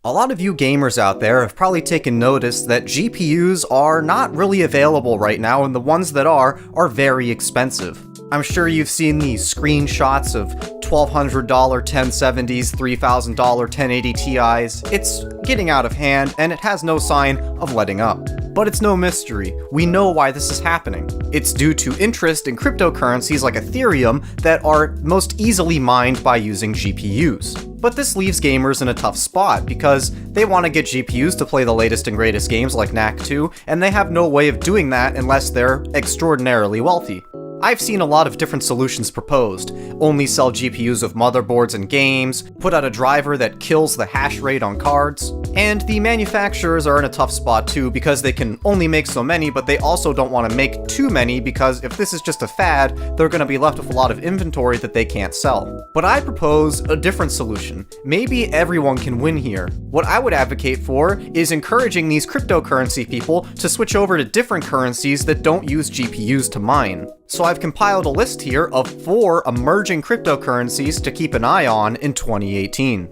A lot of you gamers out there have probably taken notice that GPUs are not really available right now, and the ones that are very expensive. I'm sure you've seen these screenshots of $1,200 1070s, $3,000 1080 Ti's. It's getting out of hand, and it has no sign of letting up. But it's no mystery. We know why this is happening. It's due to interest in cryptocurrencies like Ethereum that are most easily mined by using GPUs. But this leaves gamers in a tough spot because they want to get GPUs to play the latest and greatest games like Knack 2, and they have no way of doing that unless they're extraordinarily wealthy. I've seen a lot of different solutions proposed. Only sell GPUs with motherboards and games, put out a driver that kills the hash rate on cards, and the manufacturers are in a tough spot too because they can only make so many, but they also don't want to make too many because if this is just a fad, they're going to be left with a lot of inventory that they can't sell. But I propose a different solution. Maybe everyone can win here. What I would advocate for is encouraging these cryptocurrency people to switch over to different currencies that don't use GPUs to mine. So I've compiled a list here of 4 emerging cryptocurrencies to keep an eye on in 2018.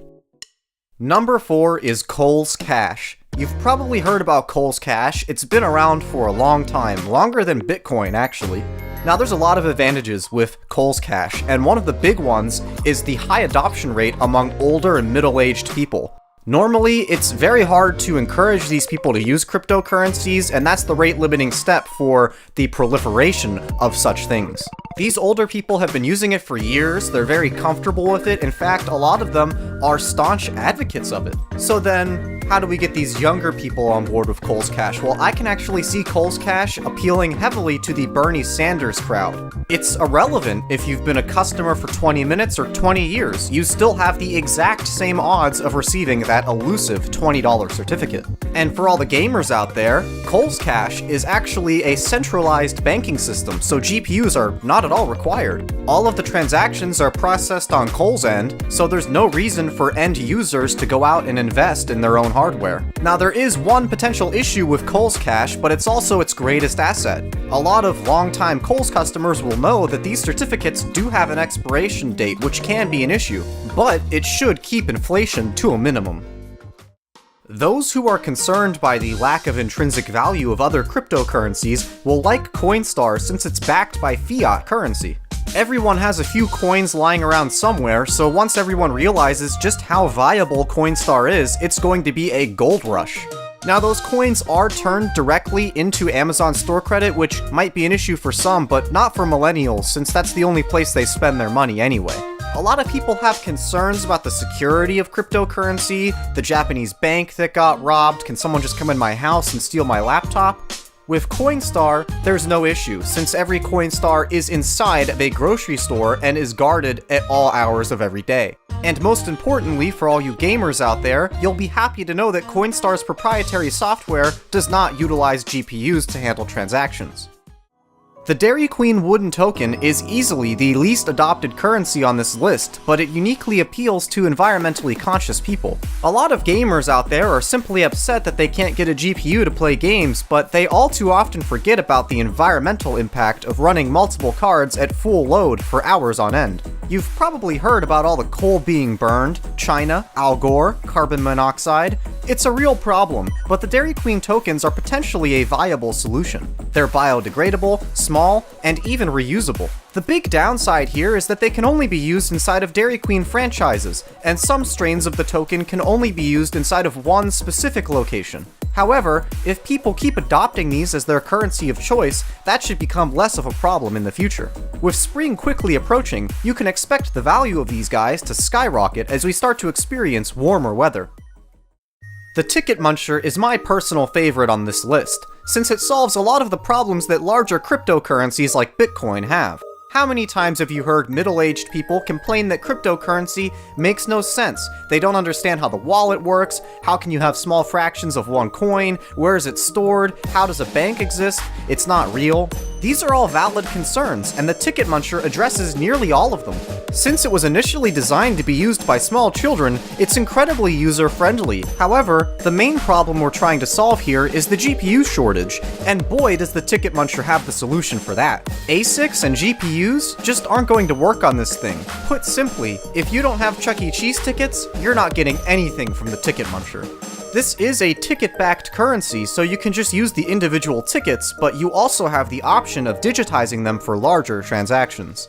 Number 4 is Cole's Cash. You've probably heard about Cole's Cash. It's been around for a long time, longer than Bitcoin actually. Now there's a lot of advantages with Cole's Cash, and one of the big ones is the high adoption rate among older and middle-aged people. Normally, it's very hard to encourage these people to use cryptocurrencies, and that's the rate-limiting step for the proliferation of such things. These older people have been using it for years, they're very comfortable with it, in fact, a lot of them are staunch advocates of it. So then, how do we get these younger people on board with Cole's Cash? Well, I can actually see Cole's Cash appealing heavily to the Bernie Sanders crowd. It's irrelevant if you've been a customer for 20 minutes or 20 years, you still have the exact same odds of receiving that elusive $20 certificate. And for all the gamers out there, Cole's Cash is actually a centralized banking system, so GPUs are not at all required. All of the transactions are processed on Cole's end, so there's no reason for end users to go out and invest in their own hardware. Now there is one potential issue with Cole's Cash, but it's also its greatest asset. A lot of longtime Cole's customers will know that these certificates do have an expiration date, which can be an issue, but it should keep inflation to a minimum. Those who are concerned by the lack of intrinsic value of other cryptocurrencies will like Coinstar since it's backed by fiat currency. Everyone has a few coins lying around somewhere, so once everyone realizes just how viable Coinstar is, it's going to be a gold rush. Now those coins are turned directly into Amazon store credit, which might be an issue for some, but not for millennials, since that's the only place they spend their money anyway. A lot of people have concerns about the security of cryptocurrency, the Japanese bank that got robbed, can someone just come in my house and steal my laptop? With Coinstar, there's no issue, since every Coinstar is inside of a grocery store and is guarded at all hours of every day. And most importantly, for all you gamers out there, you'll be happy to know that Coinstar's proprietary software does not utilize GPUs to handle transactions. The Dairy Queen wooden token is easily the least adopted currency on this list, but it uniquely appeals to environmentally conscious people. A lot of gamers out there are simply upset that they can't get a GPU to play games, but they all too often forget about the environmental impact of running multiple cards at full load for hours on end. You've probably heard about all the coal being burned, China, Al Gore, carbon monoxide. It's a real problem, but the Dairy Queen tokens are potentially a viable solution. They're biodegradable, small, and even reusable. The big downside here is that they can only be used inside of Dairy Queen franchises, and some strains of the token can only be used inside of one specific location. However, if people keep adopting these as their currency of choice, that should become less of a problem in the future. With spring quickly approaching, you can expect the value of these guys to skyrocket as we start to experience warmer weather. The Ticket Muncher is my personal favorite on this list, since it solves a lot of the problems that larger cryptocurrencies like Bitcoin have. How many times have you heard middle-aged people complain that cryptocurrency makes no sense? They don't understand how the wallet works, how can you have small fractions of one coin, where is it stored, how does a bank exist, it's not real. These are all valid concerns, and the Ticket Muncher addresses nearly all of them. Since it was initially designed to be used by small children, it's incredibly user-friendly. However, the main problem we're trying to solve here is the GPU shortage, and boy does the Ticket Muncher have the solution for that. ASICs and GPUs just aren't going to work on this thing. Put simply, if you don't have Chuck E. Cheese tickets, you're not getting anything from the Ticket Muncher. This is a ticket-backed currency, so you can just use the individual tickets, but you also have the option of digitizing them for larger transactions.